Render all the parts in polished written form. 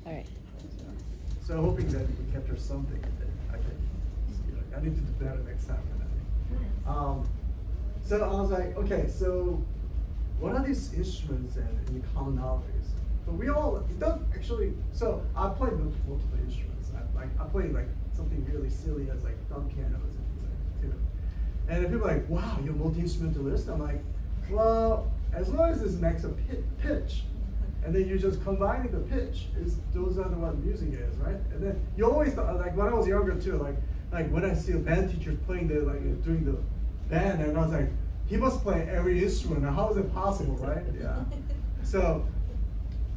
All right. So hoping that we capture something that I can, I need to do better next time. So I was like, okay, so what are these instruments and the commonalities? But we all, it doesn't actually, so I played multiple instruments. I played like something really silly as like thumb pianos and things like that too. And then people are like, wow, you're a multi-instrumentalist? I'm like, well, as long as this makes a pitch, and then you're just combining the pitch, those are what music is, right? And then you always thought, like when I was younger too, like when I see a band teacher playing doing the band, and I was like, he must play every instrument. Now, how is it possible, right? Yeah. So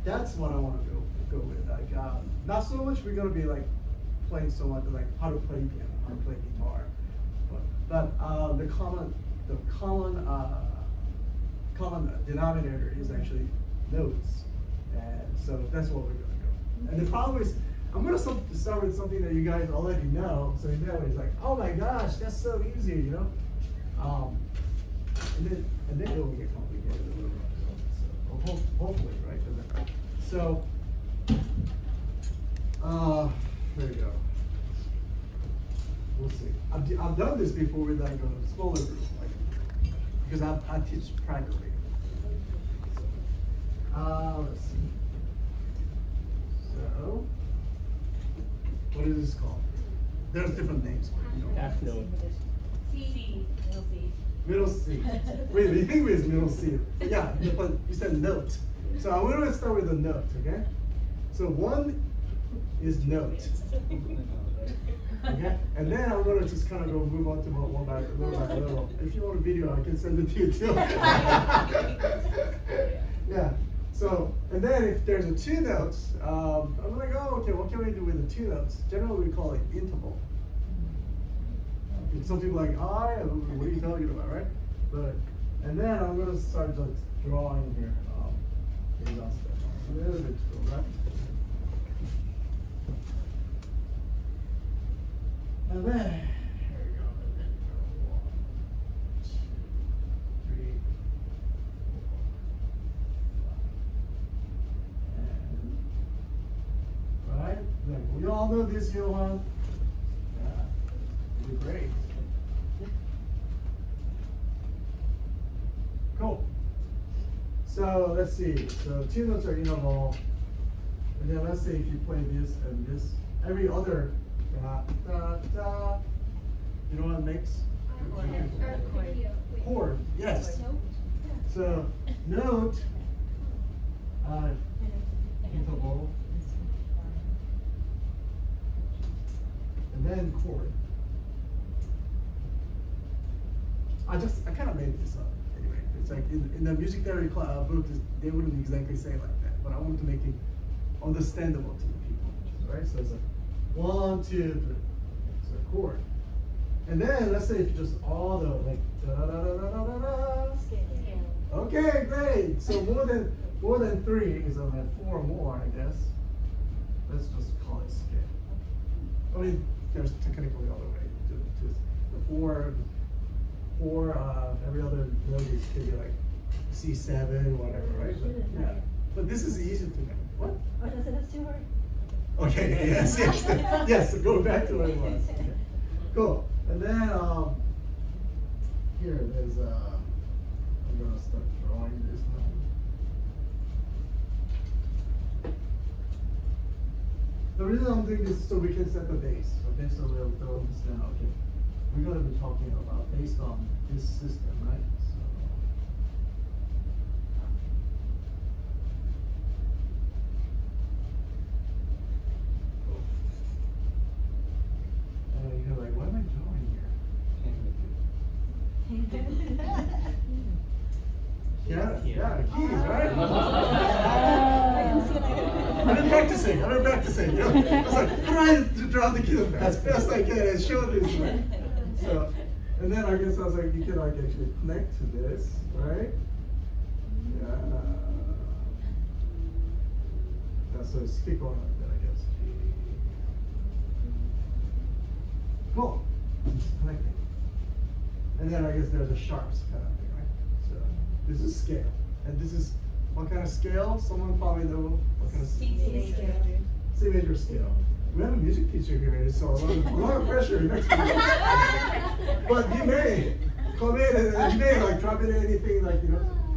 that's what I want to go with. Like, not so much we're gonna be like playing so much like how to play piano, how to play guitar, but the common denominator is actually notes, and so that's what we're gonna go. And the problem is, I'm gonna start with something that you guys already know. So in that way, it's like, oh my gosh, that's so easy, you know. And then it will get complicated a little bit. So hopefully, right? So there you go. We'll see. I've done this before with like a smaller group, like, because I teach privately. Let's see. So, what is this called? There's different names. Half note. C. Middle C. Middle C. Wait, you think it's middle C? Yeah, but you said note. So I'm going to start with a note, okay? So one is note. Okay? And then I'm going to just kind of go move on to one by little. If you want a video, I can send it to you too. Yeah. So, and then if there's a two notes, I'm like, oh, okay, what can we do with the two notes? Generally, we call it interval. Some people are like, oh, yeah, what are you talking about, right? But, and then I'm going to start just drawing here. Maybe I'll step a little bit to the left. And then, here we go. And then go 1, 2, 3, 4, 5. And, right? Then we all know this, Johan. Yeah, you did great. Cool. So let's see. So two notes are interval. And then let's say if you play this and this, every other da, da, da. You know what it makes? Chord. Yes. So note, interval, and then chord. I kind of made this up. Anyway, it's like in the music theory book, they wouldn't exactly say it like that, but I wanted to make it understandable to the people, right? So it's like 1, 2, 3. So chord. And then let's say if you just all the like da da da da da da da. Okay, great. So more than 3, so I have 4 more, I guess. Let's just call it scale. I mean, there's technically other way to the 4 every other note is could be like C7, whatever, right? But, yeah. But this is easy to make. What? Oh, does it have 2 words? Okay, yes. Yes, so go back to what it was. Okay. Cool. And then here there's I'm gonna start drawing this now. The reason I'm doing this is so we can set the base. Okay, so we'll throw this down. Okay. We're gonna be talking about based on this system, right? So you're like, what am I drawing here? Yeah, keys, right? I've been practicing. You know? I was like, trying to draw the keys as fast as I can and show this. Right? So, and then I guess I was like, you can like actually connect to this, right? Yeah. So stick on like that, I guess. Cool. Connecting. And then I guess there's a sharps kind of thing, right? So this is scale. And this is what kind of scale? Someone probably know what kind of C scale. C major scale. We have a music teacher here, so a lot of pressure next to you. But you may come in and you may like drop in anything like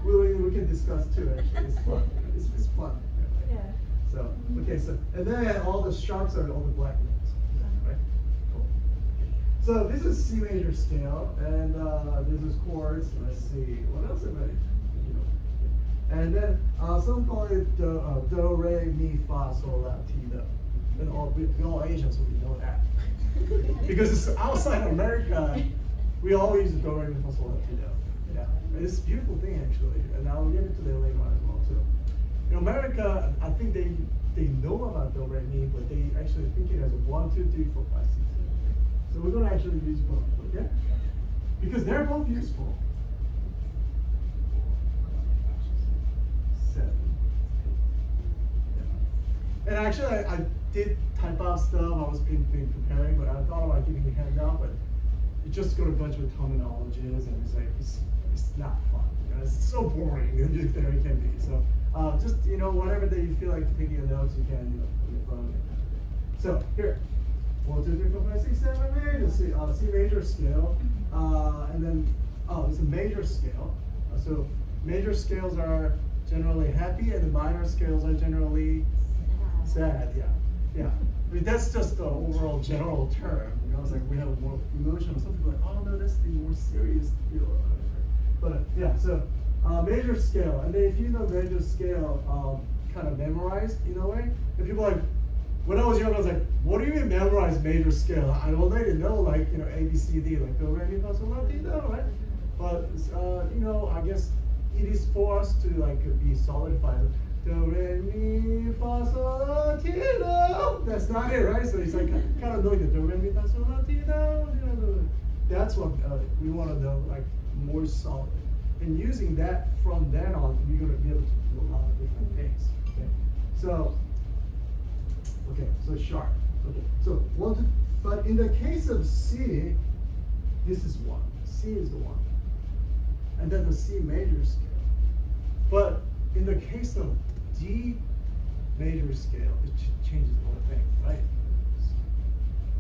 we can discuss too. Actually, it's fun. It's fun. Yeah. So okay, so and then all the sharps are all the black notes, right? Cool. So this is C major scale, and this is chords. Let's see, what else am I? And then some call it do, re, mi, fa, sol, la, ti, do. And we all Asians, so we know that. Because it's outside America, we all use do, re, mi, fa, sol, la, ti, do. Yeah, and it's a beautiful thing actually, and I'll get into that later on as well too. In America, I think they know about do, re, mi, but they actually think it as a 1, 2, 3, 4, 5, 6. So we're gonna actually use both, okay? Because they're both useful. 7. Yeah. And actually, I did type out stuff. I was been preparing, but I thought about giving you a handout, but you just got a bunch of terminologies, and it's like it's not fun. It's so boring. There it can be. So just whatever that you feel like taking your notes, you can put your phone. So here, 1, 2, 3, 4, 5, 6, 7, 8. Let's see, C major scale, and then it's a major scale. So major scales are generally happy, and the minor scales are generally sad. Yeah. I mean, that's just the overall general term. It's like we have more emotion. Some people are like, oh no, that's the more serious deal. But yeah, so major scale, and then if you know major scale, kind of memorized in a way. And people are like, when I was young, I was like, what do you mean memorize major scale? I already know like A, B, C, D, like do, re, mi, fa, sol, la, ti, do, right? But I guess it is for us to like be solidified. Do, re, mi, fa, sol, la, ti, do. That's not it, right? So it's like kind of knowing the do, re, mi, fa, sol, la, ti, do. That's what we want to know, like more solid. And using that from then on, we're going to be able to do a lot of different things. Okay. So sharp. Okay. So 1, 2, but in the case of C, this is 1. C is the 1. And then the C major scale. But in the case of D major scale, it changes the whole thing, right?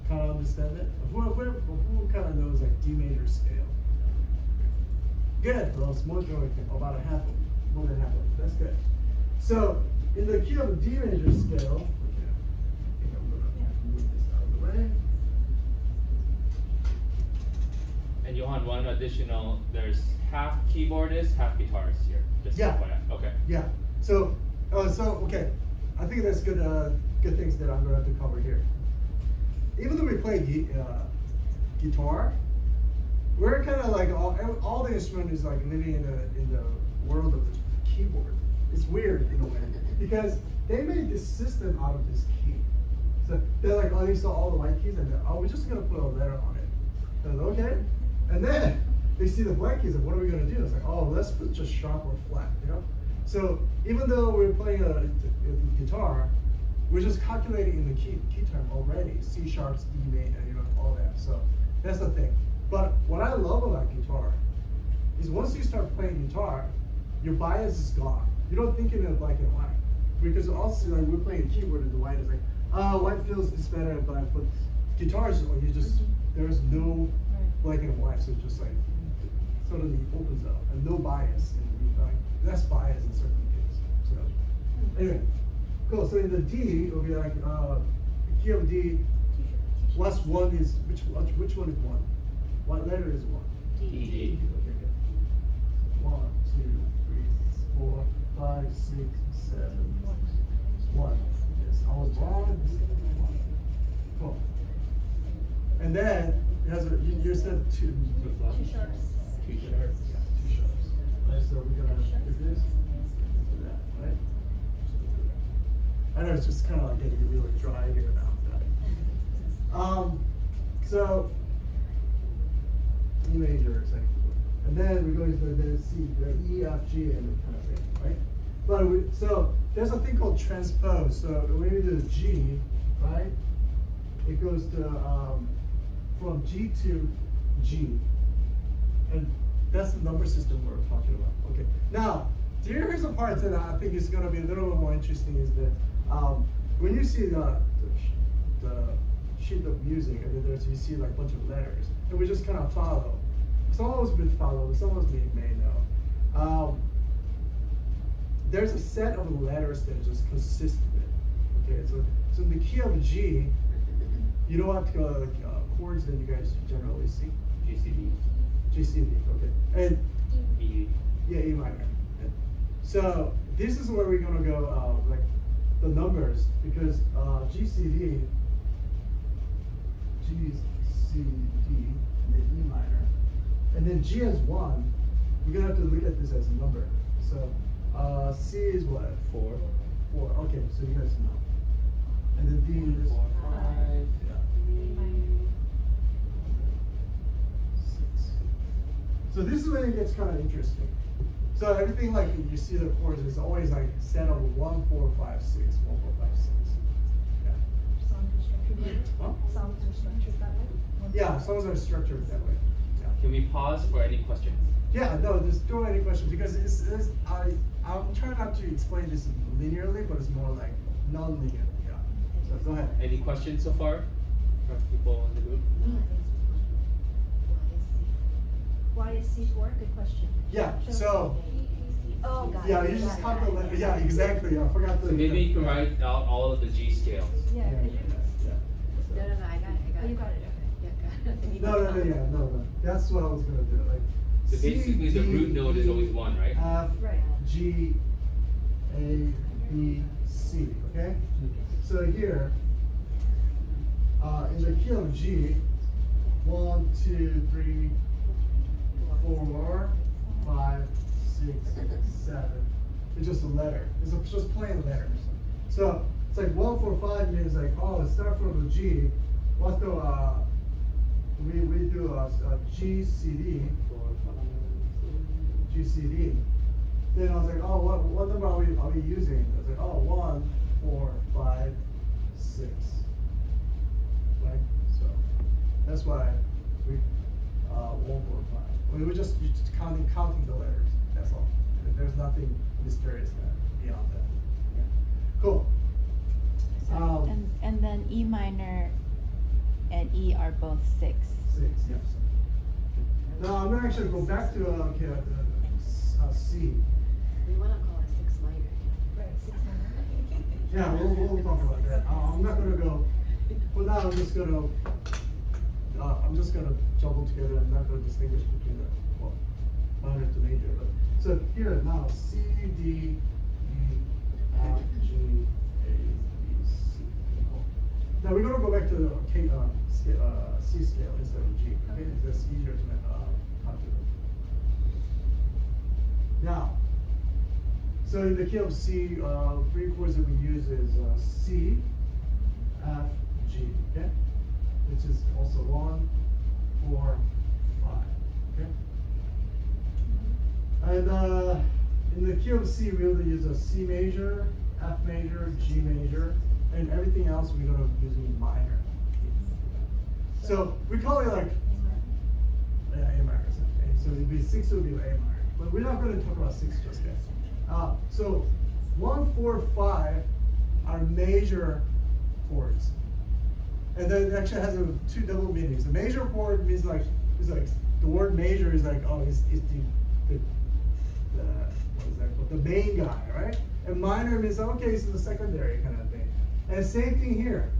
Kind of understand it? Who kind of knows like D major scale? Good, well, it's more than about a half of it, more than half of it. That's good. So in the key of D major scale, okay, I think I'm gonna move this out of the way. And Johan, one additional, there's half keyboardist, half guitarist here. Just FYI. Okay. Yeah. So okay. I think that's good good things that I'm going to have to cover here. Even though we play guitar, we're kind of like all the instrument is like living in the world of the keyboard. It's weird in a way because they made this system out of this key. So they're like, oh, these are all the white keys, and we're just gonna put a letter on it. And okay, and then they see the black keys, and what are we gonna do? It's like, oh, let's put just sharp or flat, So even though we're playing a guitar, we're just calculating in the key term already, C sharps, E major, all that. So that's the thing. But what I love about guitar is once you start playing guitar, your bias is gone. You don't think in black and white. Because also like we're playing a keyboard and the white is like, white feels this better than black, but guitars there's no black and white, so it just like suddenly opens up and no bias. And like less bias in certain cases. So anyway, cool. So in the D, it'll be like key of D. Last one is which one is 1? What letter is 1? D. Okay, good. 1, 2, 3, 4, 5, 6, 7, 1. Yes, I was wrong. 1. Cool. And then it has you said 2. 2 sharps. 2 sharps. Yeah, 2 sharps. Right, so we're gonna do this, do that, right? I know it's just kind of like getting really dry here now. So E major, and then we go into the C, the E, F, G, and kind of thing, right? But so there's a thing called transpose. So when we do G, right, it goes to from G to G, and that's the number system we're talking about. Okay. Now, here's the part that I think is going to be a little bit more interesting is that when you see the sheet of music, and then you see like a bunch of letters, and we just kind of follow. Some of us will follow, some of us may know. There's a set of letters that just consist of it. Okay, so in the key of G, you know what chords that you guys generally see? G, C, D. G, C, D, okay. And E. yeah, E minor. So this is where we're gonna go like the numbers, because G, C, D, G, C, D, and then E minor. And then G has 1, we're gonna have to look at this as a number. So C is what? 4. 4, okay, so you guys know. And then D is 4, 5. Yeah. 6. So this is when it gets kind of interesting. So everything like you see the chords is always like set of 1, 4, 5, 6, 1, 4, 5, 6. Yeah. Songs are structured that way? Huh? Songs are structured that way? Yeah, songs are structured that way. Yeah. Can we pause for any questions? Yeah, no, just throw any questions, because I'm trying not to explain this linearly, but it's more like non-linear. Yeah. So go ahead. Any questions so far from people in the group? Why is C4? Good question. Yeah. So Oh, got yeah, it. you just got count the letter. Yeah, exactly. I forgot the. So maybe you can write out all of the G scales. Yeah, Yeah, could you? yeah. No, I got it. Oh, you got it, okay. No. That's what I was gonna do. Like. So basically the root node is always 1, right? F, Right. G, A, B, C. Okay. So here, in the key of G, 1, 2, 3, 4, 5, 6, 7. It's just a letter. It's just plain letters. So it's like 1, 4, 5 means like, oh, it starts from the G. What's the we do a G, C, D. 4, 5, G, C, D. Then I was like, oh, what number are we using? I was like, oh, 1, 4, 5, 6. Right? So that's why we 1, 4, 5. We're just counting the letters. That's all. There's nothing mysterious beyond that. Yeah. Cool. And then E minor and E are both 6. 6, yes. Now I'm gonna actually go back to C. We want to call it 6 minor. Right, 6 minor. Yeah, we'll talk about that. I'm not gonna go. For now, I'm just gonna jumble together. I'm not gonna distinguish between the minor to major. But so here now, C, D, E, F, G, A, B, C. Cool. Now we're gonna go back to the C scale instead of G. Okay, that's easier to calculate. Now, so in the key of C, 3 chords that we use is C, F, G. Okay, which is also 1, 4, 5. Okay, and in the key of C, we only use a C major, F major, G major, and everything else we're gonna be using minor. So we call it like A minor. Okay? So it'd be 6 would be A minor, but we're not going to talk about 6 just yet. So 1, 4, 5 are major chords, and then it actually has 2 double meanings. The major chord means like the word major is like, oh, it's the what is that called? The main guy, right? And minor means okay, it's the secondary kind of thing. And same thing here.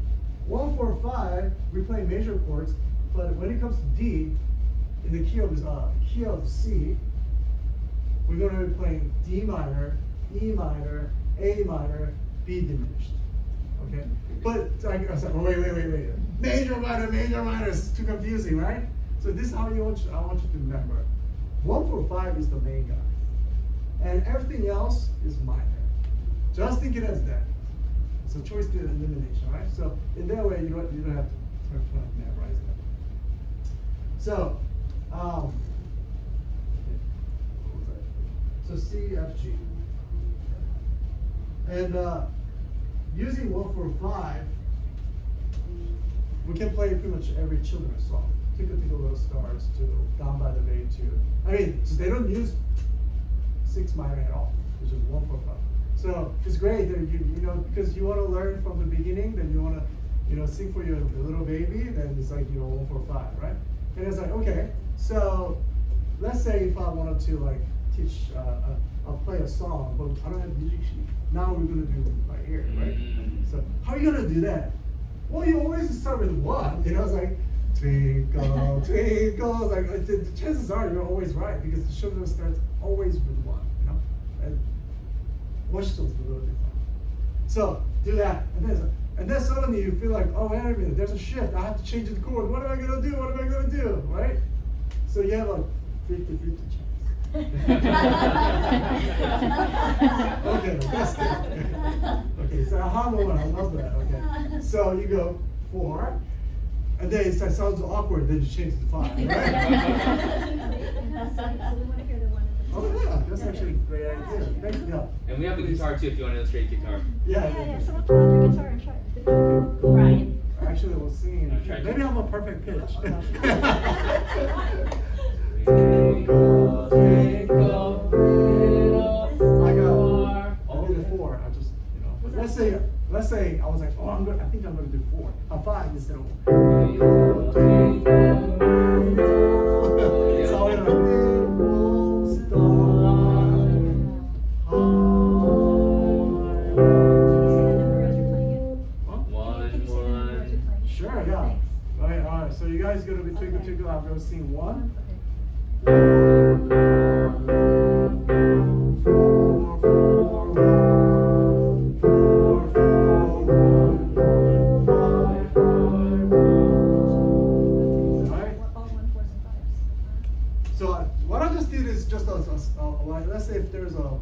1, 4, 5, we play major chords, but when it comes to D, in the key of C, we're going to be playing D minor, E minor, A minor, B diminished. Okay? But I was like, oh, wait. Major minor is too confusing, right? So this is how I want you to remember. 1, 4, 5 is the main guy, and everything else is minor. Just think it as that. It's a choice to elimination, right? So in that way, you don't have to memorize that. So, what was that? So C, F, G, and using 1, 4, 5, we can play pretty much every children's song. Tickle Tickle Little Stars to Down by the Bay to. I mean, so they don't use 6 minor at all, which is 1, 4, 5. So it's great that you know, because you want to learn from the beginning, then you want to, you know, sing for your little baby, then it's like, you know, 1, 4, 5, right? And it's like, okay, so let's say if I wanted to like teach, I'll play a song, but I don't have music sheet. Now we're gonna do it by ear, right? So how are you gonna do that? Well, you always start with 1, you know, it's like, twinkle, twinkle, it's like, the chances are you're always right, because the children starts always with 1, you know? And Washington's a little different. So do that, and then suddenly you feel like, oh, wait a minute, there's a shift. I have to change the chord. What am I gonna do? What am I gonna do? Right? So you have like 50-50 chance. Okay, that's good. Okay, so a harmonic one, I love that. Okay, so you go 4, and then it sounds awkward. Then you change to 5, right? So we want to hear the one. Oh yeah, that's actually a great idea. Thank you. Yeah. And we have a guitar too if you want to illustrate guitar. Yeah. Someone pull out the guitar and try it. Brian. Actually, we'll sing. Try Maybe I'm a perfect pitch. Twinkle, twinkle, little star. I'll do the 4. I just, you know. Let's say I was like, oh, I think I'm gonna do 4. 5 instead of 1. It's all in a little star. Huh? 1, 1. Sure, yeah. All right. So you guys gonna be twinkle twinkle. I'm gonna sing 1. Okay. 4, 4, 1. 4, 4, 1, 5, 5. Alright? All 1, 4s, and 5s. So what I just did is just like, let's say if there's a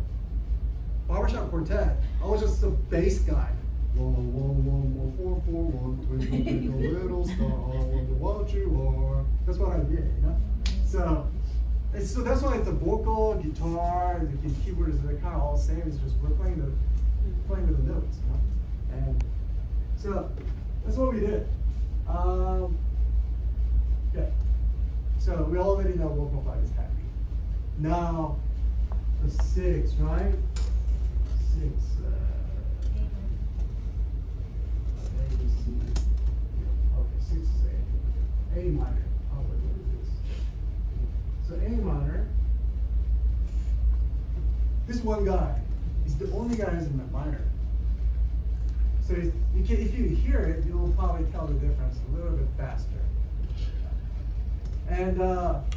barbershop quartet, I was just a bass guy. 1, 1, 1, 1, 4, 4, 1, twinkle, twinkle, little star, wonder what you are. That's what I did, you know. So that's why it's a vocal, guitar, the keyboard is kind of all the same. It's just we're playing with the notes, you know. And so that's what we did. Okay. So we already know vocal 5 is happy. Now the 6, right? 6. Okay, 6 is A minor. Oh, what is this? So A minor. This one guy is the only guy who's in the minor. So if you hear it, you'll probably tell the difference a little bit faster. And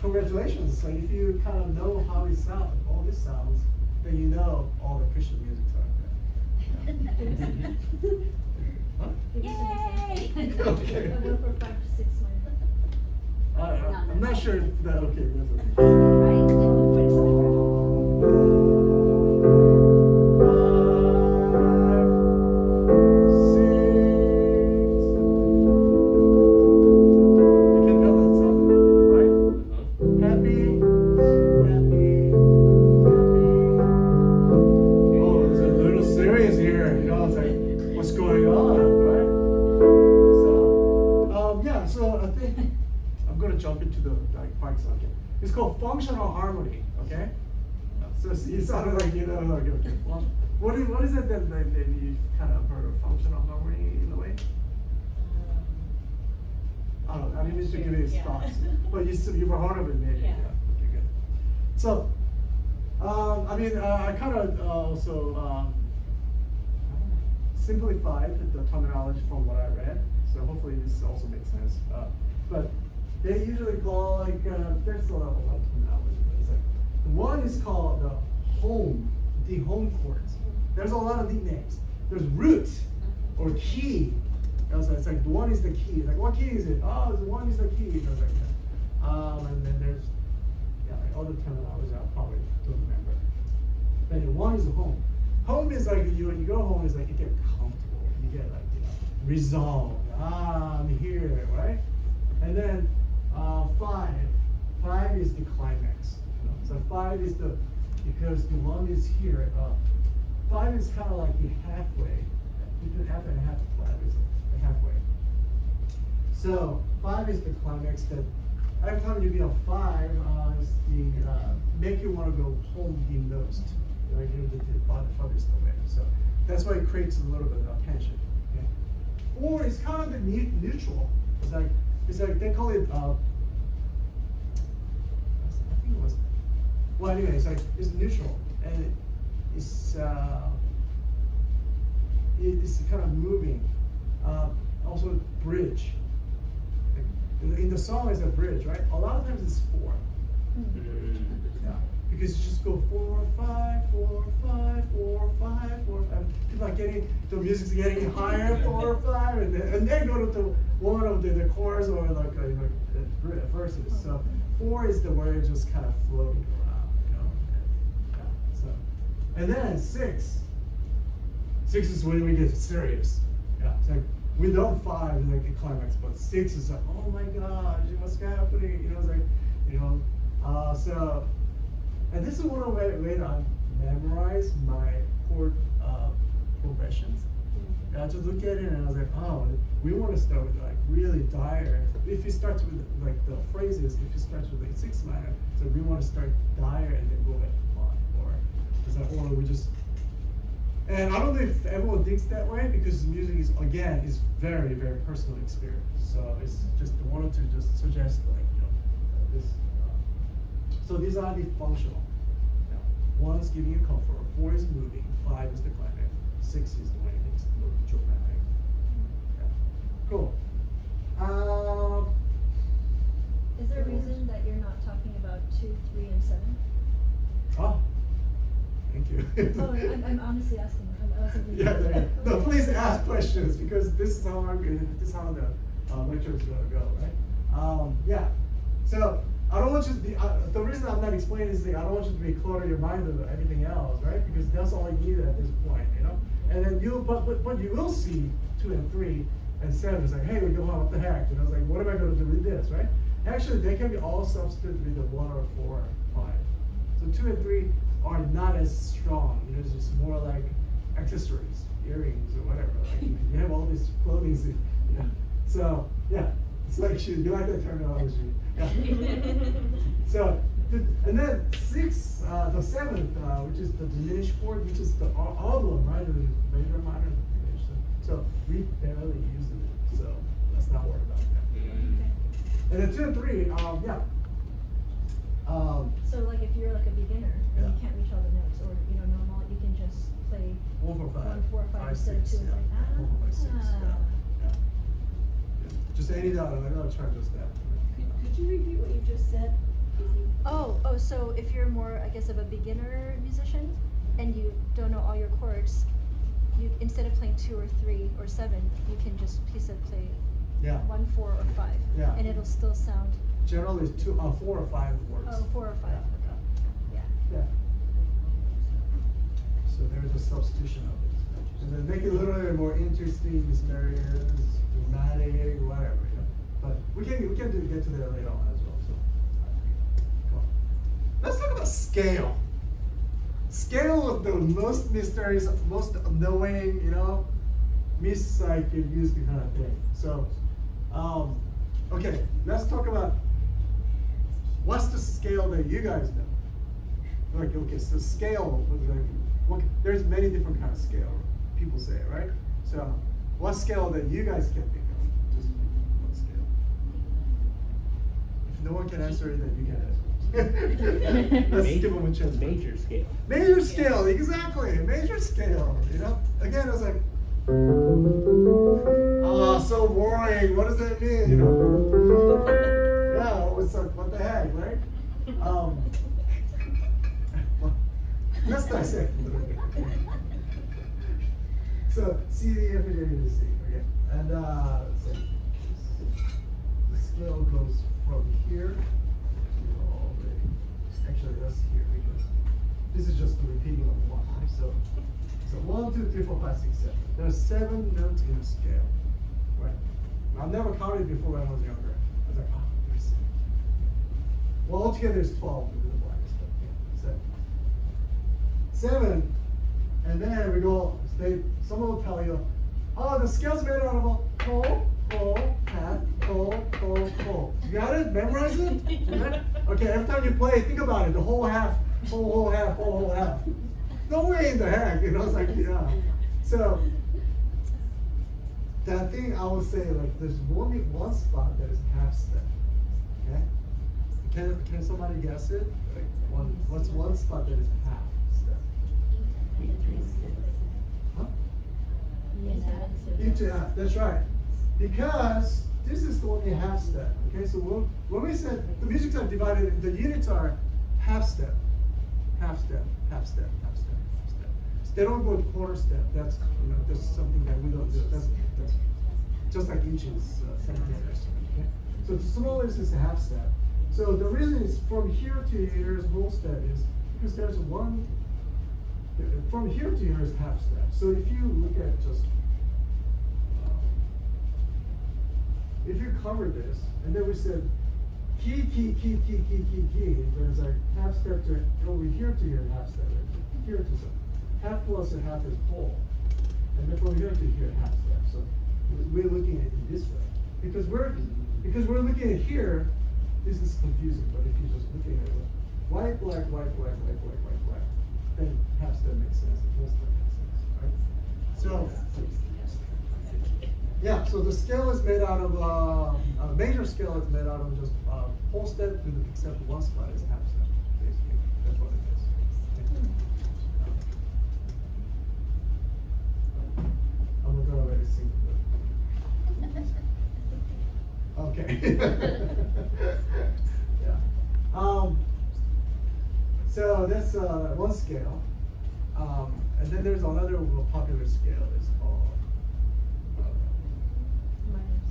congratulations! Like if you kind of know how it sounds, all this sounds, then you know all the Christian music out there. Huh? Yay! Okay. 1, 4, 5, 6 minor. I'm not sure if that. Okay, that's okay. Right? Put it somewhere. It's called functional harmony, okay? So you sounded like, you know, like, okay, well, what is it that you kind of heard of functional harmony in a way? I don't know, I didn't mean to give you thoughts, but you've heard of it maybe. Yeah. Okay, good. So, I mean, I kind of also simplified the terminology from what I read, so hopefully this also makes sense. But they usually call like there's a lot of terminology. It's like one is called the home chords. There's a lot of nicknames. There's root or key. Also, it's like one is the key. Like what key is it? Oh, the one is the key. It's like that. And then there's like other terminology I probably don't remember. Then one is the home. Home is like when you go home is like you get comfortable. You get like resolved. I'm here, right? And then 5 is the climax. So 5 is because the 1 is here. 5 is kind of like the halfway. Between half and half, 5 is the halfway. So 5 is the climax that every time you get a 5, is the make you want to go home the most. Like the farthest away. So that's why it creates a little bit of tension. Okay? 4 is kind of the neutral. It's like they call it. I think it was. Well, anyway, it's neutral, and it's kind of moving. Also, bridge. In the song, is a bridge, right? A lot of times it's 4. Yeah, because you just go 4, 5, 4, 5, 4, 5, 4, 5. People are the music's getting higher, 4, 5, and then go to one of the chorus or like verses. So 4 is the where it's just kind of floating around, you know. Yeah. So, and then 6. 6 is when we get serious. Yeah. It's like we know 5 is like the climax, but 6 is like, oh my gosh, what's happening? You know, it's like, you know. So, and this is one of the way I memorize my chord progressions. I just look at it and I was like, oh, we want to start with like really dire. If you start with like the phrases, if you start with like 6 minor, so we want to start dire and then go back to 5, or we just. And I don't know if everyone thinks that way because music is very, very personal experience. So it's just wanted to just suggest like this. So these are the functional. Now, 1 is giving you comfort, 4 is moving, 5 is the climax, 6 is the way it's dramatic. Yeah. Cool. Is there a reason that you're not talking about 2, 3, and 7? Oh, thank you. Oh, I'm honestly asking. I wasn't really Yeah. No, please ask questions because this is how the lecture is going to go, right? Yeah. So I don't want you to be. The reason I'm not explaining this thing, I don't want you to be clutter your mind with everything else, right? Because that's all you need at this point, you know. And then but you will see 2 and 3 and 7. It's like, hey, we go on, what the heck? And I was like, what am I going to do with this, right? Actually, they can be all substituted with the 1 or 4 or 5. So 2 and 3 are not as strong. You know, it's just more like accessories, earrings, or whatever. Like you have all these clothing. Yeah. So yeah, it's like you like that terminology. Yeah. So and then 6, the 7th, which is the diminished chord, which is the odd one, right? The major, minor, diminished. So we barely use it. So let's not worry about that. And then 2 and 3, yeah. So like if you're like a beginner and you can't reach all the notes, or normal, you can just play 1, 4, 5, 1, 4, 5 instead of 2 and 3. 1, 4, 5, 6. Yeah. Just any doubt, I'm gonna try just that. Could you repeat what you just said? Oh, so if you're more, I guess, of a beginner musician and you don't know all your chords, you instead of playing 2 or 3 or 7, you can just play 1, 4, or 5, and it'll still sound. Generally, 4 or 5 works. Oh, 4 or 5. Yeah. So there's a substitution of it, and then make it a little bit more interesting, mysterious, dramatic, whatever. But we can get to that later on as well. So, cool. Let's talk about scale. Scale of the most mysterious, most annoying, mispsychic music kind of thing. So, okay, let's talk about what's the scale that you guys know. Like, okay, so scale, there's many different kinds of scale. People say, right? So, what scale that you guys can think of? Just what scale? If no one can answer it, then you can answer. Let's give them a chance. Major scale. Major scale, exactly. Major scale. Again, I was like, so boring. What does that mean? Yeah, it's like, what the heck, right? Let's dissect a little bit. So C, D, F, G, A, C. Okay, and so the scale goes from here all the way. Actually, that's here because this is just the repeating of 1. So 1, 2, 3, 4, 5, 6, 7. There are 7 notes in the scale, right? I've never counted before when I was younger. I was like, there's 7. Well, altogether it's 12 with the blacks, but 7. And then we go. Someone will tell you, the scale's made out of a whole, half, whole. You got it? Memorize it? Okay, every time you play, think about it. The whole half, whole half. no way in the heck, you know, it's like, yeah. So, that thing I would say, like, there's only one spot that is half step, okay? Can somebody guess it? Like, what's one spot that is half step? Huh? E-to-F, that's right. Because this is only half step, okay? So when we said the music are divided, the units are half step, half step, half step, half step, half step. So they don't go to quarter step. That's, you know, that's something that we don't do. That's just like inches, centimeters, okay? So the smallest is a half step. So the reason is from here to here's whole step is because there's one, from here to here is half step. So if you look at just, if you cover this, and then we said key, there's like half step to over here to here, half step, here to some. Half plus a half is whole. And then from here to here, half step. So we're looking at it this way. Because we're looking at here, this is confusing, but if you're just looking at it, white, black, then half step makes sense, and whole step makes sense, right? So, yeah, so the scale is made out of, a major scale is made out of just whole step except one spot is half step, basically. That's what it is. I'm not gonna let it sink. Okay. Yeah. So that's one scale. And then there's another popular scale. It's called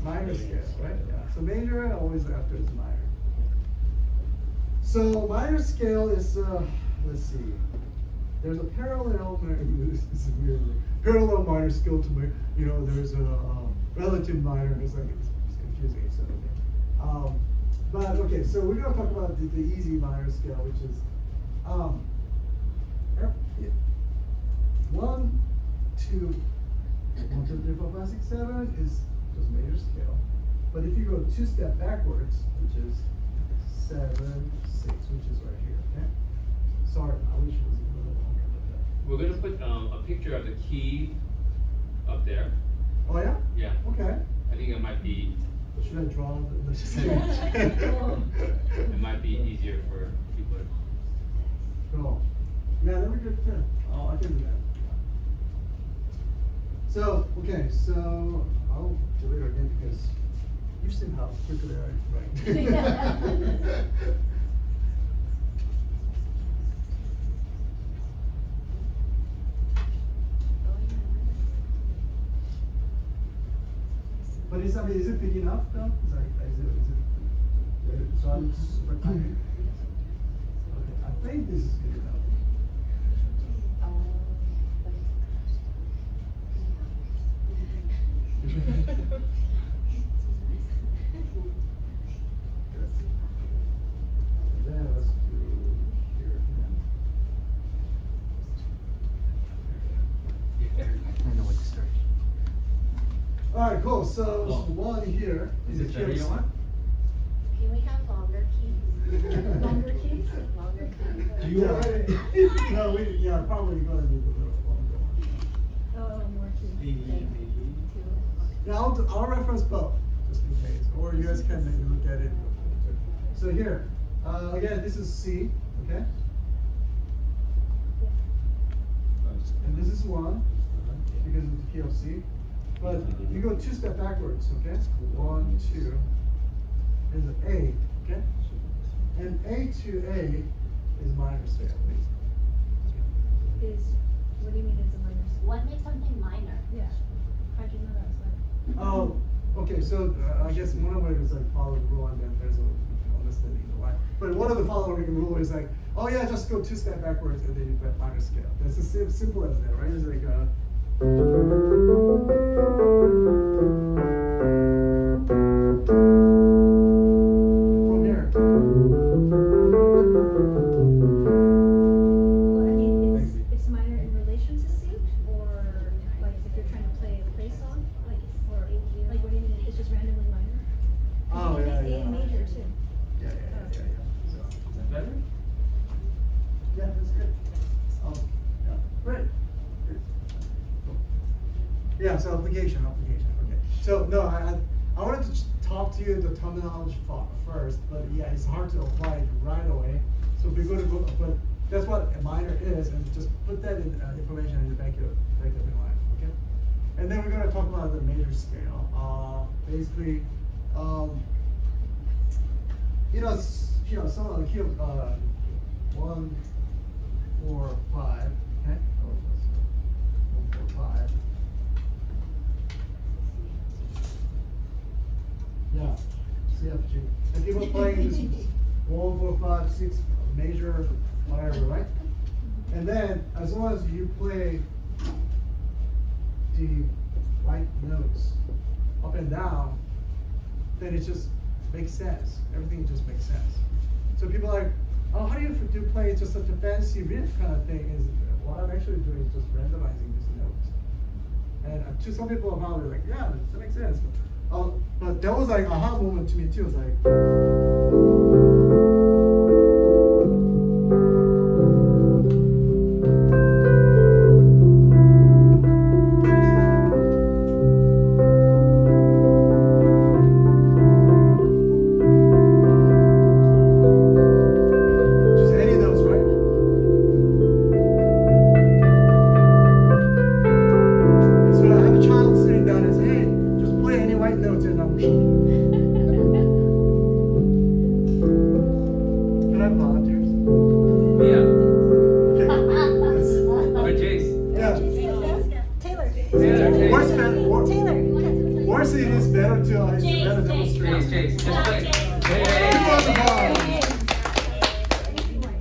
minor scale, right? Yeah. So major and always after is minor. So minor scale is let's see. There's a parallel. This is weird. Parallel minor scale to there's a relative minor. It's like it's confusing. So okay. But okay. So we're gonna talk about the easy minor scale, which is 1, 2, 1, 2, 3, 4, 5, 6, 7 is just major scale. But if you go 2 steps backwards, which is 7, 6, which is right here, okay? Sorry, I wish it was a little longer, but we're gonna put a picture of the key up there. Oh yeah? Yeah. Okay. I think it might be. Should I draw the It might be easier for people. Cool. Yeah, that would be good too. Oh, I can do that. So, okay, so I'll do it again because you've seen how quickly I write. But is it big enough though? Is it so I'm super tiny. Okay, I think this is good enough. Then let's do here again. I know what to start. All right, cool. So one here Is a it better key. you want? Can we have longer keys? Longer keys? Longer keys. Do you want it? No, probably gonna need a little longer one. Oh, more keys. Yeah, I'll reference both, just in case. Or you guys can maybe look at it. So here, again, this is C, okay? And this is 1, because of the key of C. But you go 2 steps backwards, okay? 1, 2. There's an A, okay? And A to A is minor scale, What do you mean is a minor scale? What makes something minor? Yeah. How'd you know that was minor? Oh, okay, so I guess one of it is like follow the rule and then there's a understanding why. But one of the following rule is like, oh yeah, just go 2 steps backwards and then you get minor scale. That's as simple as that, right? It's like from here. Well, I mean, it's minor in relation to C, or like if you're trying to play a song, like what do you mean? It's just randomly minor. Oh, You yeah, can say A yeah. major too. Yeah. So, Is that better? yeah, that's good. Oh, yeah. Yeah, so application. Okay. So no, I wanted to talk to you the terminology first, but yeah, it's hard to apply it right away. So we're going to go, but that's what a minor is, and just put that in information in the back of your mind, okay? And then we're going to talk about the major scale. Basically, some of the key 1, 4, 5. Okay. 1, 4, 5. Yeah, CFG. And people playing this 1, 4, 5, 6 major, whatever, right? And then as long as you play the right notes up and down, then it just makes sense. Everything just makes sense. So people are like, oh, how do you play just such a fancy riff kind of thing? Is what I'm actually doing is just randomizing these notes. And to some people are probably like, yeah, that makes sense. But that was like an aha moment to me too. It's like.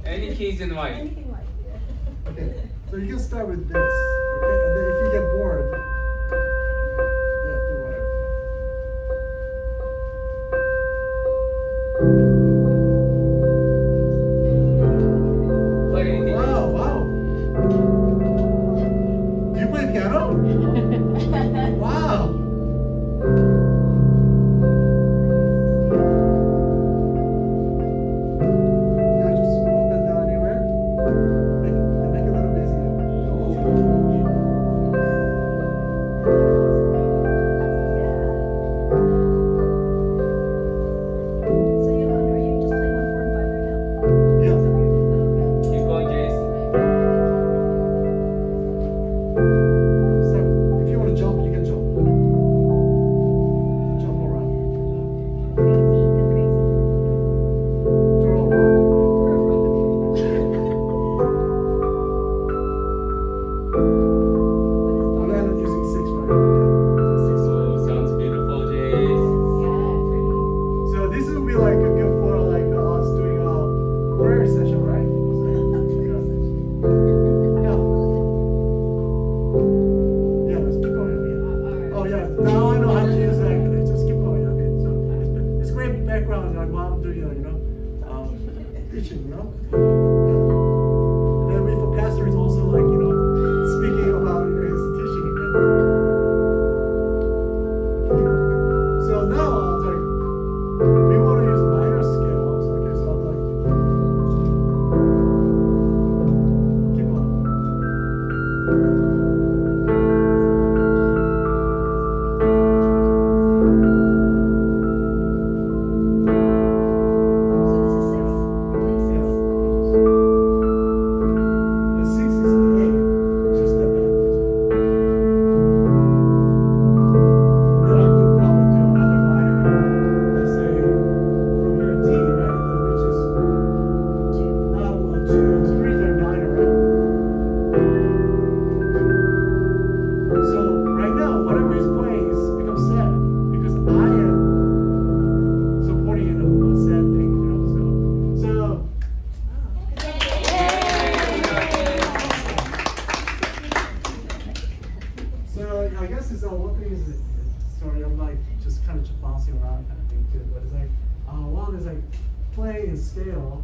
Any keys in white? Anything white. Okay, so you can start with this, okay? And then if you get bored, yeah, do whatever. Play anything. Wow. Do you play piano? Wow. Teaching, you know? And then if a pastor is also like, speaking about his teaching. So now I was like, we want to use minor scales. Okay, so I'm like, keep Sorry, I'm like just kind of bouncing around kind of thing too. But it's like one is like playing in scale.